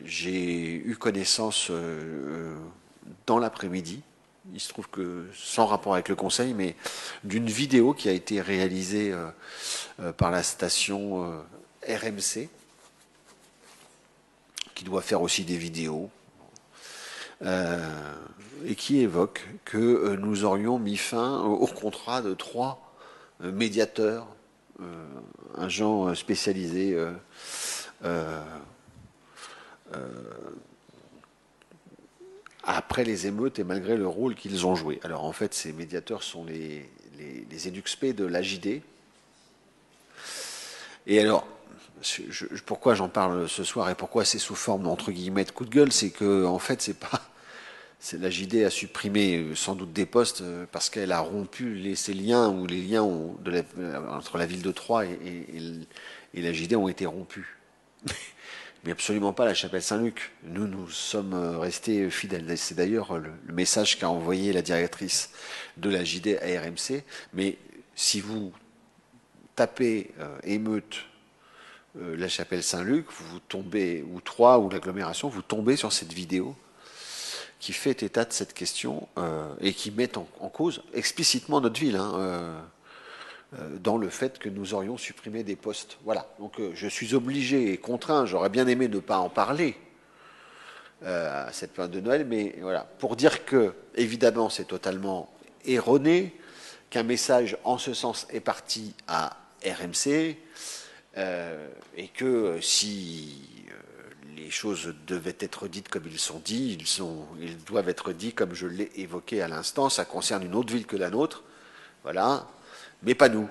j'ai eu connaissance dans l'après-midi, il se trouve que sans rapport avec le conseil, mais d'une vidéo qui a été réalisée par la station RMC, qui doit faire aussi des vidéos, et qui évoque que nous aurions mis fin au contrat de 3 médiateurs, agents spécialisés après les émeutes et malgré le rôle qu'ils ont joué. Alors en fait, ces médiateurs sont les EduxP de l'AJD. Et alors, pourquoi j'en parle ce soir et pourquoi c'est sous forme entre guillemets de coup de gueule, c'est que en fait c'est pas, la JD a supprimé sans doute des postes parce qu'elle a rompu ces liens ou les liens entre la ville de Troyes et la JD ont été rompus. Mais absolument pas la chapelle Saint-Luc. Nous sommes restés fidèles. C'est d'ailleurs le message qu'a envoyé la directrice de la JD à RMC. Mais si vous tapez émeute la chapelle Saint-Luc, vous tombez, ou Troyes, ou l'agglomération, vous tombez sur cette vidéo qui fait état de cette question et qui met en cause explicitement notre ville. Dans le fait que nous aurions supprimé des postes. Voilà. Donc je suis obligé et contraint, j'aurais bien aimé ne pas en parler à cette période de Noël, mais voilà. Pour dire que, évidemment, c'est totalement erroné, qu'un message en ce sens est parti à RMC, et que si les choses devaient être dites comme ils sont dits, ils doivent être dits comme je l'ai évoqué à l'instant, ça concerne une autre ville que la nôtre, voilà, mais pas nous.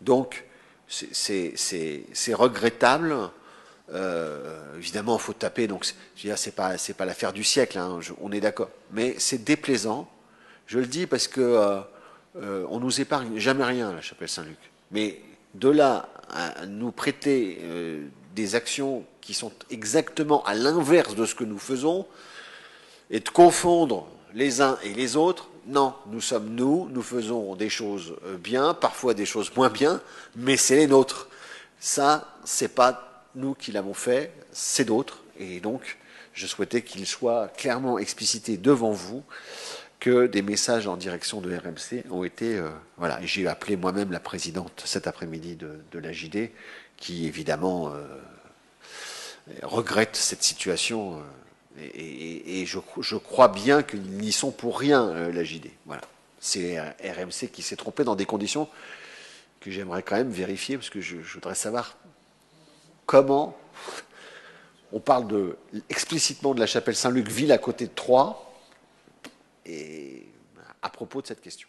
Donc, c'est regrettable. Évidemment, il faut taper. Donc, c'est pas l'affaire du siècle. On est d'accord. Mais c'est déplaisant. Je le dis parce que on nous épargne jamais rien à la chapelle Saint-Luc. Mais de là à nous prêter des actions qui sont exactement à l'inverse de ce que nous faisons et de confondre les uns et les autres, non, nous sommes nous faisons des choses bien, parfois des choses moins bien, mais c'est les nôtres. Ça, c'est pas nous qui l'avons fait, c'est d'autres. Et donc, je souhaitais qu'il soit clairement explicité devant vous que des messages en direction de RMC ont été... voilà, et j'ai appelé moi-même la présidente cet après-midi de la JD, qui évidemment regrette cette situation. Et je crois bien qu'ils n'y sont pour rien, la JD. Voilà. C'est RMC qui s'est trompé dans des conditions que j'aimerais quand même vérifier, parce que je voudrais savoir comment on parle explicitement de la chapelle Saint-Luc, ville à côté de Troyes, et à propos de cette question.